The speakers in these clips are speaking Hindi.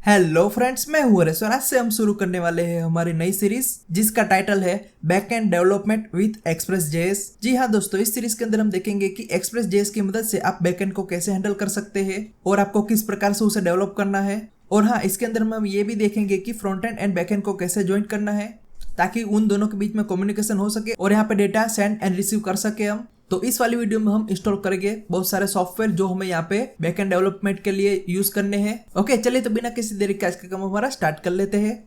हेलो फ्रेंड्स, मैं हूँ हरेश और आज से हम शुरू करने वाले हैं हमारी नई सीरीज जिसका टाइटल है backend development with Express JS. जी हाँ दोस्तों, इस सीरीज के अंदर हम देखेंगे कि एक्सप्रेस जेएस की मदद से आप बैकएंड को कैसे हैंडल कर सकते हैं और आपको किस प्रकार से उसे डेवलप करना है। और हाँ, इसके अंदर हम ये भी देखेंगे कि फ्रंट एंड एंड बैकएंड को कैसे ज्वाइन करना है ताकि उन दोनों के बीच में कम्युनिकेशन हो सके और यहाँ पे डेटा सेंड एंड रिसीव कर सके हम। तो इस वाली वीडियो में हम इंस्टॉल करेंगे बहुत सारे सॉफ्टवेयर जो हमें यहाँ पे बैकएंड डेवलपमेंट के लिए यूज करने हैं। ओके, चलिए तो बिना किसी देरी के आज का काम हमारा स्टार्ट कर लेते हैं।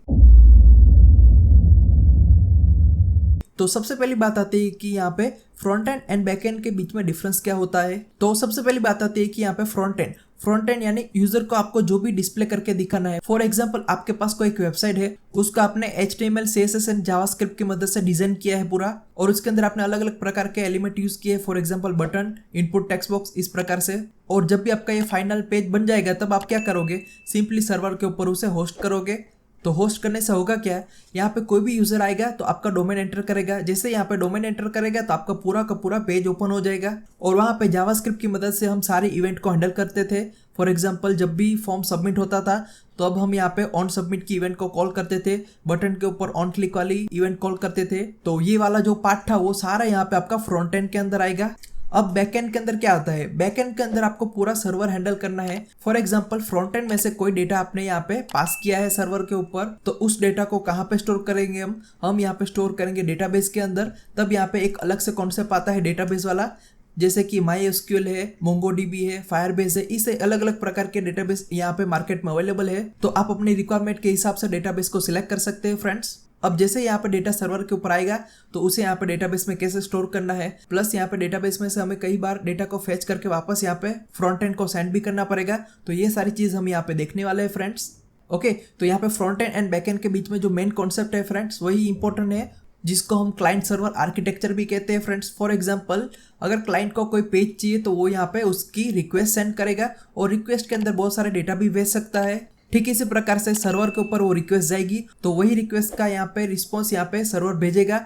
तो सबसे पहली बात आती है कि यहाँ पे front end and back and के बीच में डिफरेंस क्या होता है। तो सबसे पहली बात आती है कि यहाँ पे फ्रंट एंड यानी यूजर को आपको जो भी डिस्प्ले करके दिखाना है। फॉर एग्जांपल, आपके पास कोई एक वेबसाइट है, उसको आपने HTML CSS एंड जावास्क्रिप्ट की मदद से डिजाइन किया है पूरा, और उसके अंदर आपने अलग अलग प्रकार के एलिमेंट यूज किए, for example button, input, text box, इस प्रकार से। और जब भी आपका ये फाइनल पेज बन जाएगा तब आप क्या करोगे, सिंपली सर्वर के ऊपर उसे होस्ट करोगे। तो होस्ट करने से होगा क्या, यहाँ पे कोई भी यूजर आएगा तो आपका डोमेन एंटर करेगा। जैसे यहाँ पे डोमेन एंटर करेगा तो आपका पूरा का पूरा पेज ओपन हो जाएगा। और वहाँ पे जावास्क्रिप्ट की मदद से हम सारे इवेंट को हैंडल करते थे। फॉर एग्जांपल, जब भी फॉर्म सबमिट होता था तो अब हम यहाँ पे ऑन सबमिट की इवेंट को कॉल करते थे, बटन के ऊपर ऑन क्लिक वाली इवेंट कॉल करते थे। तो ये वाला जो पार्ट था वो सारा यहाँ पे आपका फ्रंट एंड के अंदर आएगा। अब बैकएंड के अंदर क्या आता है, बैकएंड के अंदर आपको पूरा सर्वर हैंडल करना है। फॉर एग्जांपल, फ्रंट एंड में से कोई डेटा आपने यहाँ पे पास किया है सर्वर के ऊपर, तो उस डेटा को कहाँ पे स्टोर करेंगे हम यहाँ पे स्टोर करेंगे डेटाबेस के अंदर। तब यहाँ पे एक अलग से कॉन्सेप्ट आता है डेटाबेस वाला, जैसे कि MySQL है, MongoDB है, Firebase है। इसे अलग अलग प्रकार के डेटाबेस यहाँ पे मार्केट में अवेलेबल है। तो आप अपनी रिक्वायरमेंट के हिसाब से डेटाबेस को सिलेक्ट कर सकते हैं फ्रेंड्स। अब जैसे यहाँ पे डेटा सर्वर के ऊपर आएगा तो उसे यहाँ पे डेटाबेस में कैसे स्टोर करना है, प्लस यहाँ पे डेटाबेस में से हमें कई बार डेटा को फेच करके वापस यहाँ पे फ्रंट एंड को सेंड भी करना पड़ेगा। तो ये सारी चीज हम यहाँ पे देखने वाले हैं फ्रेंड्स। ओके, तो यहाँ पे फ्रंट एंड बैक एंड के बीच में जो मेन कॉन्सेप्ट है फ्रेंड्स, वही इंपॉर्टेंट है, जिसको हम क्लाइंट सर्वर आर्किटेक्चर भी कहते हैं फ्रेंड्स। फॉर एग्जांपल, अगर क्लाइंट को कोई पेज चाहिए तो वो यहाँ पे उसकी रिक्वेस्ट सेंड करेगा और रिक्वेस्ट के अंदर बहुत सारे डेटा भी भेज सकता है। ठीक इसी प्रकार से सर्वर के ऊपर वो रिक्वेस्ट जाएगी तो वही रिक्वेस्ट का यहाँ पे रिस्पॉन्स यहाँ पे सर्वर भेजेगा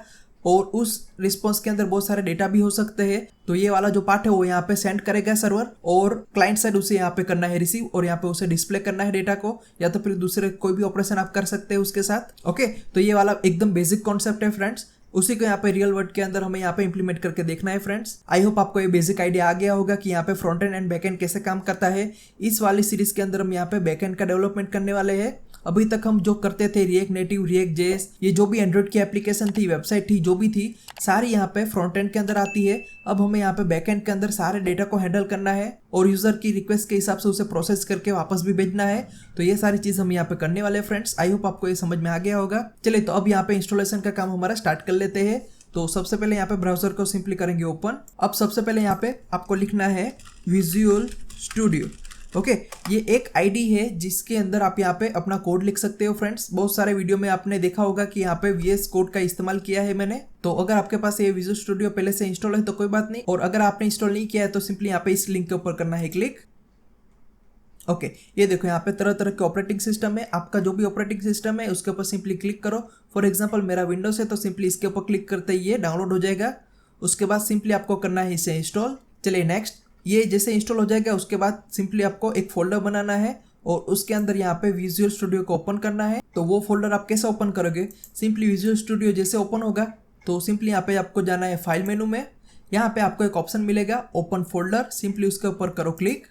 और उस रिस्पॉन्स के अंदर बहुत सारे डेटा भी हो सकते हैं। तो ये वाला जो पार्ट है वो यहाँ पे सेंड करेगा सर्वर, और क्लाइंट साइड उसे यहाँ पे करना है रिसीव, और यहाँ पे उसे डिस्प्ले करना है डेटा को, या तो फिर दूसरे कोई भी ऑपरेशन आप कर सकते हैं उसके साथ। ओके, तो ये वाला एकदम बेसिक कॉन्सेप्ट है फ्रेंड्स, उसी को यहाँ पे रियल वर्ल्ड के अंदर हमें यहाँ पे इंप्लीमेंट करके देखना है फ्रेंड्स। आई होप आपको ये बेसिक आइडिया आ गया होगा कि यहाँ पे फ्रंट एंड एंड बैकएंड कैसे काम करता है। इस वाली सीरीज के अंदर हम यहाँ पे बैकएंड का डेवलपमेंट करने वाले हैं। अभी तक हम जो करते थे रिएक्ट नेटिव, रिएक्ट जेएस, ये जो भी एंड्रॉइड की एप्लीकेशन थी, वेबसाइट थी, जो भी थी, सारी यहाँ पे फ्रंट एंड के अंदर आती है। अब हमें यहाँ पे बैक एंड के अंदर सारे डेटा को हैंडल करना है और यूजर की रिक्वेस्ट के हिसाब से उसे प्रोसेस करके वापस भी भेजना है। तो ये सारी चीज हम यहाँ पे करने वाले हैं फ्रेंड्स। आई होप आपको ये समझ में आ गया होगा। चलिए तो अब यहाँ पे इंस्टॉलेशन का काम हमारा स्टार्ट कर लेते हैं। तो सबसे पहले यहाँ पे ब्राउजर को सिंपली करेंगे ओपन। अब सबसे पहले यहाँ पे आपको लिखना है विजुअल स्टूडियो। ओके, ये एक आईडी है जिसके अंदर आप यहाँ पे अपना कोड लिख सकते हो फ्रेंड्स। बहुत सारे वीडियो में आपने देखा होगा कि यहाँ पे VS कोड का इस्तेमाल किया है मैंने। तो अगर आपके पास ये विजुअल स्टूडियो पहले से इंस्टॉल है तो कोई बात नहीं, और अगर आपने इंस्टॉल नहीं किया है तो सिंपली यहाँ पे इस लिंक के ऊपर करना है क्लिक। ओके, ये देखो यहाँ पे तरह तरह के ऑपरेटिंग सिस्टम है। आपका जो भी ऑपरेटिंग सिस्टम है उसके ऊपर सिंपली क्लिक करो। फॉर एग्जांपल, मेरा विंडोज है तो सिंपली इसके ऊपर क्लिक करते ही ये डाउनलोड हो जाएगा। उसके बाद सिंपली आपको करना है इसे इंस्टॉल। चलिए नेक्स्ट, ये जैसे इंस्टॉल हो जाएगा उसके बाद सिंपली आपको एक फोल्डर बनाना है और उसके अंदर यहाँ पे विजुअल स्टूडियो को ओपन करना है। तो वो फोल्डर आप कैसे ओपन करोगे, सिंपली विजुअल स्टूडियो जैसे ओपन होगा तो सिंपली यहाँ पे आपको जाना है फाइल मेनू में। यहाँ पे आपको एक ऑप्शन मिलेगा ओपन फोल्डर, सिंपली उसके ऊपर करो क्लिक,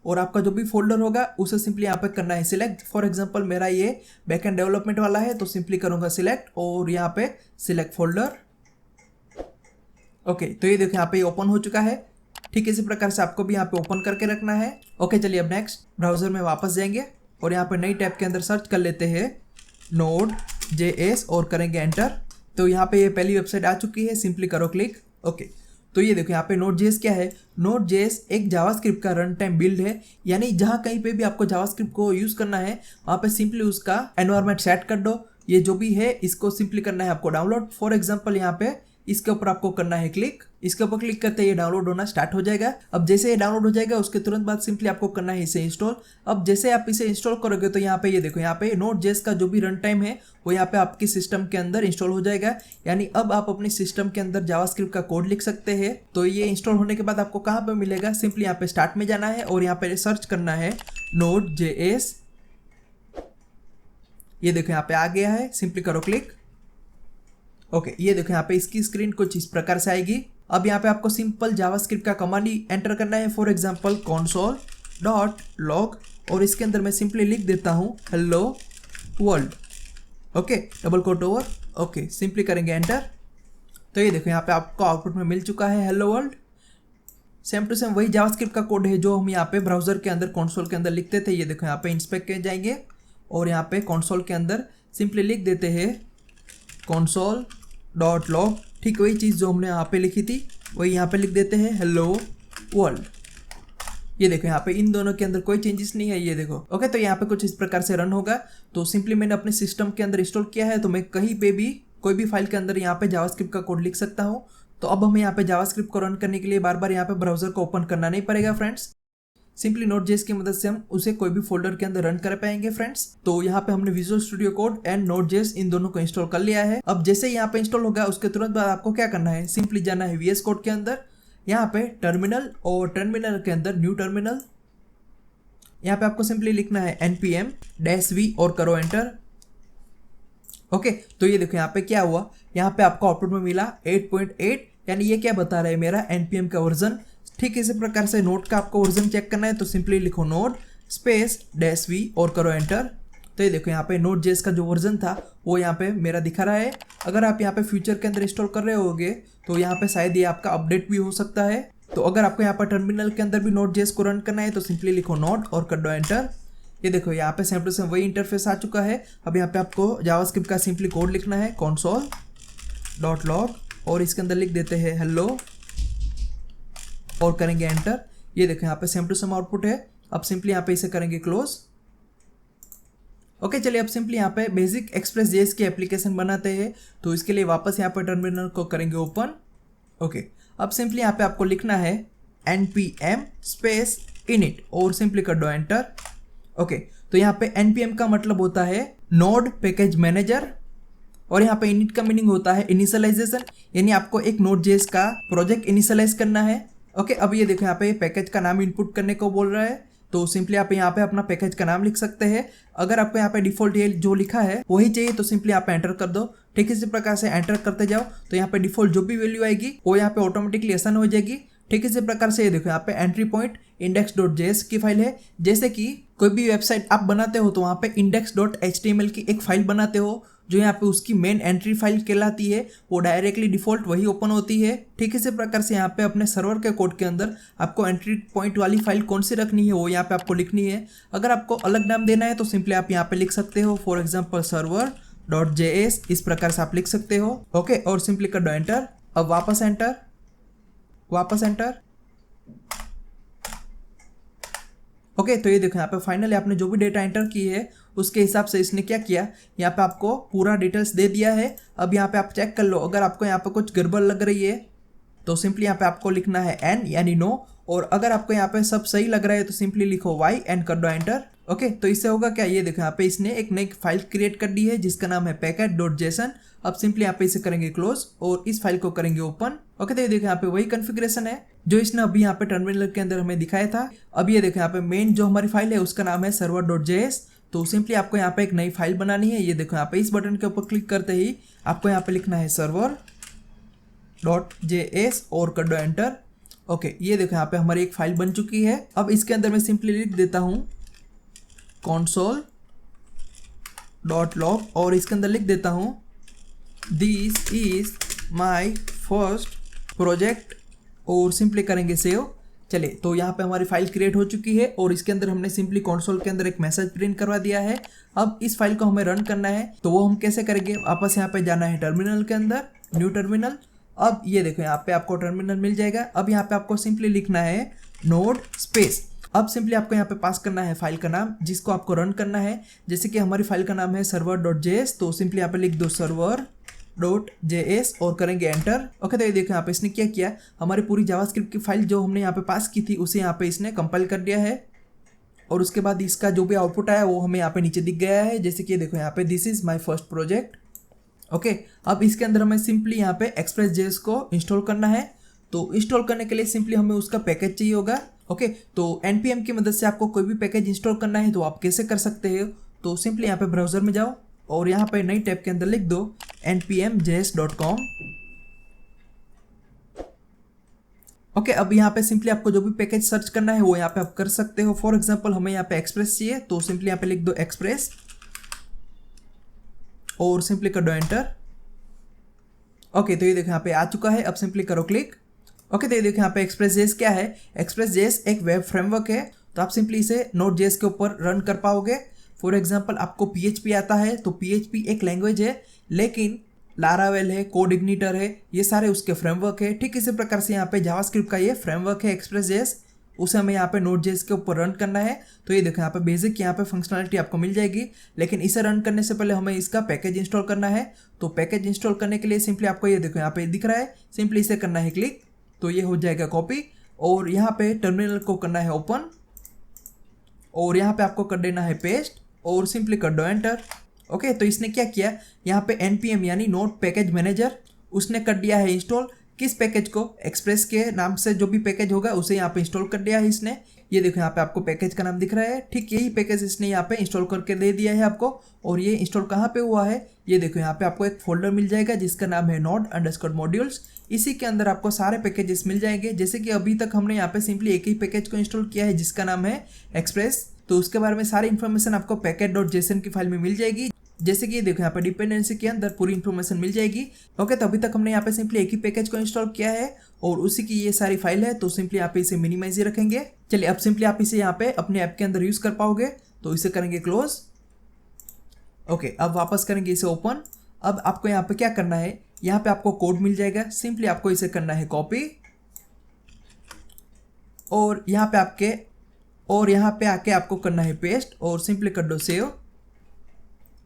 और आपका जो भी फोल्डर होगा उसे सिंपली यहाँ पे करना है सिलेक्ट। फॉर एग्जांपल, मेरा ये बैकएंड डेवलपमेंट वाला है तो सिंपली करूंगा सिलेक्ट और यहाँ पे सिलेक्ट फोल्डर। ओके, तो ये देखो यहाँ पे ओपन हो चुका है। ठीक इसी प्रकार से आपको भी यहाँ पे ओपन करके रखना है। ओके, चलिए अब नेक्स्ट ब्राउजर में वापस जाएंगे और यहाँ पे नई टैब के अंदर सर्च कर लेते हैं Node.js और करेंगे एंटर। तो यहाँ पे ये पहली वेबसाइट आ चुकी है, सिंपली करो क्लिक। ओके, तो ये देखो यहाँ पे Node.js क्या है, Node.js एक जावास्क्रिप्ट का रन टाइम बिल्ड है, यानी जहाँ कहीं पे भी आपको जावास्क्रिप्ट को यूज करना है वहाँ पे सिंपली उसका एनवायरनमेंट सेट कर दो। ये जो भी है इसको सिंपली करना है आपको डाउनलोड। फॉर एग्जांपल, यहाँ पे इसके ऊपर आपको करना है क्लिक। इसके ऊपर क्लिक करते ही ये डाउनलोड होना स्टार्ट हो जाएगा। अब जैसे ये डाउनलोड हो जाएगा उसके तुरंत बाद सिंपली आपको करना है इसे इंस्टॉल। अब जैसे आप इसे इंस्टॉल करोगे तो यहाँ पे ये देखो, यहाँ पे Node.js का जो भी रन टाइम है वो यहाँ पे आपकी सिस्टम के अंदर इंस्टॉल हो जाएगा। यानी अब आप अपनी सिस्टम के अंदर जावास्क्रिप्ट का कोड लिख सकते हैं। तो ये इंस्टॉल होने के बाद आपको कहाँ पे मिलेगा, सिंपली यहाँ पे स्टार्ट में जाना है और यहाँ पे सर्च करना है Node.js ये देखो यहाँ पे आ गया है, सिंपली करो क्लिक। ओके, ये देखो यहाँ पे इसकी स्क्रीन कुछ इस प्रकार से आएगी। अब यहाँ पे आपको सिंपल जावास्क्रिप्ट का कमांड ही एंटर करना है, फॉर एग्जांपल console.log, और इसके अंदर मैं सिंपली लिख देता हूँ hello world. Okay, double quote over. Okay, simply करेंगे एंटर। तो ये देखो यहाँ पे आपको आउटपुट में मिल चुका है hello world. Same to same वही जावास्क्रिप्ट का कोड है जो हम यहाँ पे ब्राउजर के अंदर कंसोल के अंदर लिखते थे। ये देखो यहाँ पे इंस्पेक्ट के जाएंगे और यहाँ पे कंसोल के अंदर सिंपली लिख देते हैं console.log। ठीक वही चीज़ जो हमने यहाँ पे लिखी थी वही यहाँ पे लिख देते हैं हेलो वर्ल्ड। ये देखो यहाँ पे इन दोनों के अंदर कोई चेंजेस नहीं है, ये देखो। ओके, तो यहाँ पे कुछ इस प्रकार से रन होगा। तो सिंपली मैंने अपने सिस्टम के अंदर इंस्टॉल किया है, तो मैं कहीं पे भी कोई भी फाइल के अंदर यहाँ पे जावास्क्रिप्ट का कोड लिख सकता हूँ। तो अब हमें यहाँ पे जावास्क्रिप्ट को रन करने के लिए बार बार यहाँ पे ब्राउजर को ओपन करना नहीं पड़ेगा फ्रेंड्स। सिंपली Node.js की मदद से हम उसे कोई भी फोल्डर के अंदर रन कर पाएंगे फ्रेंड्स। तो यहाँ पे हमने visual studio code and Node.js इन दोनों को इंस्टॉल कर लिया है। अब जैसे यहाँ पे इंस्टॉल होगा उसके तुरंत बाद आपको क्या करना है, सिंपली जाना है VS कोड के अंदर, यहाँ पे टर्मिनल, और टर्मिनल के अंदर न्यू टर्मिनल। यहाँ पे आपको सिंपली लिखना है npm-v और करो एंटर। ओके, तो ये देखो यहाँ पे क्या हुआ, यहाँ पे आपको आउटपुट में मिला 8.8, यानी ये क्या बता रहा है, मेरा npm का वर्जन। ठीक इसी प्रकार से नोड का आपको वर्जन चेक करना है, तो सिंपली लिखो नोड स्पेस -v और करो एंटर। तो ये देखो यहाँ पे Node.js का जो वर्जन था वो यहाँ पे मेरा दिखा रहा है। अगर आप यहाँ पे फ्यूचर के अंदर इंस्टॉल कर रहे होगे तो यहाँ पे शायद ये आपका अपडेट भी हो सकता है। तो अगर आपको यहाँ पर टर्मिनल के अंदर भी Node.js को रन करना है तो सिंपली लिखो नोड और कर दो एंटर। ये देखो यहाँ पे सेम टू सेम वही इंटरफेस आ चुका है। अब यहाँ पे आपको जावास्क्रिप्ट का सिंपली कोड लिखना है console.log, और इसके अंदर लिख देते हैं हेलो और करेंगे एंटर। ये देखो यहाँ पे सेम टू सेम आउटपुट है। अब सिंपली यहाँ पे इसे करेंगे क्लोज। ओके, चलिए अब सिंपली यहाँ पे बेसिक एक्सप्रेस.js की एप्लीकेशन बनाते हैं। तो इसके लिए वापस यहाँ पे टर्मिनल को करेंगे ओपन। ओके, अब सिंपली यहाँ पे आपको लिखना है npm स्पेस init और सिंपली कर दो एंटर। ओके, तो यहाँ पे npm का मतलब होता है नोड पैकेज मैनेजर, और यहाँ पे init का मीनिंग होता है इनिशियलाइजेशन, यानी आपको एक Node.js का प्रोजेक्ट इनिशियलाइज करना है। ओके, अब ये देखो यहाँ पे पैकेज का नाम इनपुट करने को बोल रहा है, तो सिंपली आप यहाँ पे अपना पैकेज का नाम लिख सकते हैं। अगर आपको यहाँ पे डिफॉल्ट ये जो लिखा है वही चाहिए तो सिंपली आप एंटर कर दो। ठीक इसी प्रकार से एंटर करते जाओ तो यहाँ पे डिफॉल्ट जो भी वैल्यू आएगी वो यहाँ पे ऑटोमेटिकली असाइन हो जाएगी। ठीक इसी प्रकार से ये देखो यहाँ पे एंट्री पॉइंट index.js की फाइल है। जैसे कि कोई भी वेबसाइट आप बनाते हो तो वहाँ पे index.html की एक फाइल बनाते हो जो यहाँ पे उसकी मेन एंट्री फाइल कहलाती है, वो डायरेक्टली डिफॉल्ट वही ओपन होती है। ठीक इसी प्रकार से यहाँ पे अपने सर्वर के कोड के अंदर आपको एंट्री पॉइंट वाली फाइल कौन सी रखनी है वो यहाँ पे आपको लिखनी है। अगर आपको अलग नाम देना है तो सिंपली आप यहाँ पे लिख सकते हो, फॉर एग्जाम्पल server.js, इस प्रकार से आप लिख सकते हो। ओके, और सिंपली कर दो एंटर। अब वापस एंटर, वापस एंटर। ओके, तो ये देखो यहाँ पे फाइनली आपने जो भी डेटा एंटर की है उसके हिसाब से इसने क्या किया, यहाँ पे आपको पूरा डिटेल्स दे दिया है। अब यहाँ पे आप चेक कर लो, अगर आपको यहाँ पे कुछ गड़बड़ लग रही है तो सिंपली यहाँ पे आपको लिखना है n यानी नो, और अगर आपको यहाँ पे सब सही लग रहा है तो सिंपली लिखो y एंड कर दो एंटर। ओके, तो इससे होगा क्या, ये देखो यहाँ पे इसने एक नई फाइल क्रिएट कर दी है जिसका नाम है package.json। अब सिंपली यहाँ पे इसे करेंगे क्लोज और इस फाइल को करेंगे ओपन। ओके, तो ये देखो यहाँ पे वही कॉन्फ़िगरेशन है जो इसने अभी यहाँ पे टर्मिनल के अंदर हमें दिखाया था। अब ये देखो यहाँ पे मेन जो हमारी फाइल है उसका नाम है server.js। तो सिंपली आपको यहाँ पे एक नई फाइल बनानी है। ये देखो यहाँ पे इस बटन के ऊपर क्लिक करते ही आपको यहाँ पे लिखना है server.js और कर दो एंटर। ओके, ये देखो यहाँ पे हमारी एक फाइल बन चुकी है। अब इसके अंदर मैं सिंपली लिख देता हूँ console.log और इसके अंदर लिख देता हूँ this is my first project और सिंपली करेंगे सेव। चलिए, तो यहाँ पे हमारी फाइल क्रिएट हो चुकी है और इसके अंदर हमने सिंपली कंसोल के अंदर एक मैसेज प्रिंट करवा दिया है। अब इस फाइल को हमें रन करना है, तो वो हम कैसे करेंगे, वापस यहाँ पे जाना है टर्मिनल के अंदर, न्यू टर्मिनल। अब ये देखो यहाँ पे आपको टर्मिनल मिल जाएगा। अब यहाँ पे आपको सिंपली लिखना है नोड स्पेस। अब सिंपली आपको यहाँ पे पास करना है फाइल का नाम जिसको आपको रन करना है। जैसे कि हमारी फाइल का नाम है server.js, तो सिंपली यहाँ पे लिख दो server.js और करेंगे एंटर। ओके, तो ये देखो यहाँ पे इसने क्या किया, हमारी पूरी जावास्क्रिप्ट की फाइल जो हमने यहाँ पे पास की थी उसे यहाँ पे इसने कंपाइल कर दिया है, और उसके बाद इसका जो भी आउटपुट आया वो हमें यहाँ पे नीचे दिख गया है। जैसे कि देखो यहाँ पे this is my first project. Okay, अब इसके अंदर हमें सिंपली यहाँ पे एक्सप्रेस.js को इंस्टॉल करना है। तो इंस्टॉल करने के लिए सिंपली हमें उसका पैकेज चाहिए होगा। ओके, तो npm की मदद से आपको कोई भी पैकेज इंस्टॉल करना है तो आप कैसे कर सकते हो, तो सिंपली यहाँ पे ब्राउजर में जाओ और यहाँ पे नई टैब के अंदर लिख दो npm.js.com। ओके, अब यहाँ पे सिंपली आपको जो भी पैकेज सर्च करना है वो यहाँ पे आप कर सकते हो। फॉर एग्जांपल हमें यहाँ पे एक्सप्रेस चाहिए, तो सिंपली यहाँ पे लिख दो एक्सप्रेस और सिंपली कर दो एंटर। ओके, तो ये देखो यहाँ पे आ चुका है। अब सिंपली करो क्लिक। ओके, तो ये देखो यहाँ पे एक्सप्रेस.js क्या है। एक्सप्रेस.js एक वेब फ्रेमवर्क है, तो आप सिंपली इसे Node.js के ऊपर रन कर पाओगे। फॉर एग्जांपल आपको PHP आता है, तो PHP एक लैंग्वेज है, लेकिन लारावेल है, कोड इग्निटर है, ये सारे उसके फ्रेमवर्क है। ठीक इसी प्रकार से यहाँ पे जावास्क्रिप्ट का ये फ्रेमवर्क है एक्सप्रेस.js, उसे हमें यहाँ पे Node.js के ऊपर रन करना है। तो ये देखो यहाँ पे बेसिक यहाँ पे फंक्शनलिटी आपको मिल जाएगी, लेकिन इसे रन करने से पहले हमें इसका पैकेज इंस्टॉल करना है। तो पैकेज इंस्टॉल करने के लिए सिंपली आपको ये देखो यहाँ पे दिख रहा है, सिंपली इसे करना है क्लिक, तो ये हो जाएगा कॉपी, और यहाँ पे टर्मिनल को करना है ओपन, और यहाँ पे आपको कर देना है पेस्ट, और सिंपली कर दो एंटर। ओके, तो इसने क्या किया, यहाँ पे npm यानी नोड पैकेज मैनेजर उसने कर दिया है इंस्टॉल। किस पैकेज को, एक्सप्रेस के नाम से जो भी पैकेज होगा उसे यहाँ पे इंस्टॉल कर दिया है इसने। ये देखो यहाँ पे आपको पैकेज का नाम दिख रहा है, ठीक यही पैकेज इसने यहाँ पे इंस्टॉल करके दे दिया है आपको। और ये इंस्टॉल कहाँ पे हुआ है, ये देखो यहाँ पे आपको एक फोल्डर मिल जाएगा जिसका नाम है node_modules। इसी के अंदर आपको सारे पैकेजेस मिल जाएंगे। जैसे कि अभी तक हमने यहाँ पे सिंपली एक ही पैकेज को इंस्टॉल किया है जिसका नाम है एक्सप्रेस, तो उसके बारे में सारी इन्फॉर्मेशन आपको package.json की फाइल में मिल जाएगी। जैसे कि ये देखो यहाँ पे डिपेंडेंसी के अंदर पूरी इन्फॉर्मेशन मिल जाएगी। ओके, तो अभी तक हमने यहाँ पे सिंपली एक ही पैकेज को इंस्टॉल किया है और उसी की ये सारी फाइल है, तो सिंपली आप इसे मिनिमाइज ही रखेंगे। चलिए, अब सिंपली आप इसे यहाँ पे अपने ऐप के अंदर यूज कर पाओगे, तो इसे करेंगे क्लोज। ओके, अब वापस करेंगे इसे ओपन। अब आपको यहाँ पे क्या करना है, यहाँ पे आपको कोड मिल जाएगा, सिंपली आपको इसे करना है कॉपी, और यहाँ पे आके आपको करना है पेस्ट, और सिंपली कर दो सेव।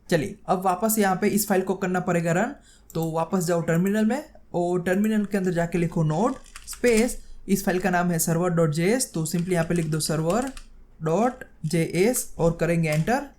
चलिए, अब वापस यहाँ पे इस फाइल को करना पड़ेगा रन। तो वापस जाओ टर्मिनल में, और टर्मिनल के अंदर जाके लिखो नोड स्पेस, इस फाइल का नाम है server.js, तो सिंपली यहाँ पे लिख दो server.js और करेंगे एंटर।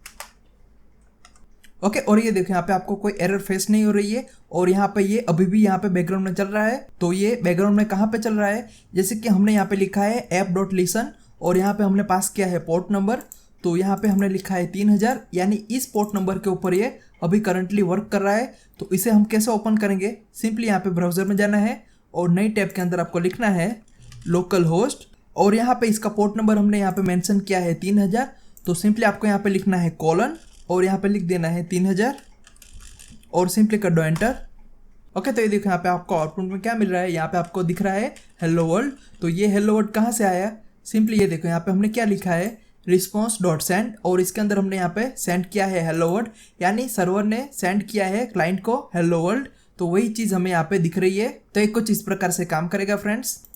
ओके, और ये देखो यहाँ पे आपको कोई एरर फेस नहीं हो रही है, और यहाँ पे ये अभी भी यहाँ पे बैकग्राउंड में चल रहा है। तो ये बैकग्राउंड में कहाँ पे चल रहा है, जैसे कि हमने यहाँ पे लिखा है app.listen, और यहाँ पे हमने पास किया है पोर्ट नंबर, तो यहाँ पे हमने लिखा है 3000, यानी इस पोर्ट नंबर के ऊपर ये अभी करंटली वर्क कर रहा है। तो इसे हम कैसे ओपन करेंगे, सिंपली यहाँ पे ब्राउजर में जाना है, और नई टैब के अंदर आपको लिखना है लोकल होस्ट, और यहाँ पे इसका पोर्ट नंबर हमने यहाँ पे मेंशन किया है 3000, तो सिंपली आपको यहाँ पे लिखना है कोलन, और यहाँ पे लिख देना है 3000, और सिंपली कर दो एंटर। ओके, तो ये देखो यहाँ पे आपको आउटपुट में क्या मिल रहा है, यहाँ पे आपको दिख रहा है हेलो वर्ल्ड। तो ये हेलो वर्ल्ड कहाँ से आया, सिंपली ये देखो यहाँ पे हमने क्या लिखा है response.send, और इसके अंदर हमने यहाँ पे सेंड किया है हेलो वर्ल्ड, यानी सर्वर ने सेंड किया है क्लाइंट को हेलो वर्ल्ड। तो वही चीज़ हमें यहाँ पे दिख रही है। तो ये कुछ इस प्रकार से काम करेगा फ्रेंड्स।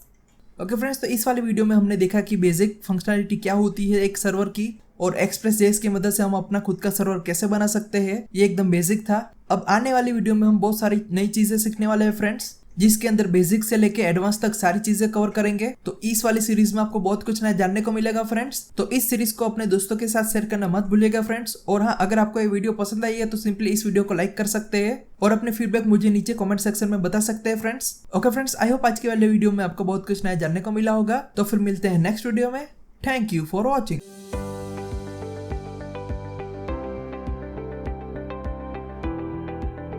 ओके फ्रेंड्स, तो इस वाले वीडियो में हमने देखा कि बेसिक फंक्शनलिटी क्या होती है एक सर्वर की, और एक्सप्रेस.js की मदद से हम अपना खुद का सर्वर कैसे बना सकते हैं, ये एकदम बेसिक था। अब आने वाली वीडियो में हम बहुत सारी नई चीजें सीखने वाले हैं फ्रेंड्स, जिसके अंदर बेसिक से लेके एडवांस तक सारी चीजें कवर करेंगे। तो इस वाली सीरीज में आपको बहुत कुछ नया जानने को मिलेगा फ्रेंड्स। तो इस सीरीज को अपने दोस्तों के साथ शेयर करना मत भूलिएगा फ्रेंड्स। और हाँ, अगर आपको ये वीडियो पसंद आई है तो सिंपली इस वीडियो को लाइक कर सकते हैं, और अपने फीडबैक मुझे नीचे कमेंट सेक्शन में बता सकते हैं friends. Okay friends, I hope आज की वाले वीडियो में आपको बहुत कुछ नया जानने को मिला होगा। तो फिर मिलते हैं नेक्स्ट वीडियो में। Thank you for watching.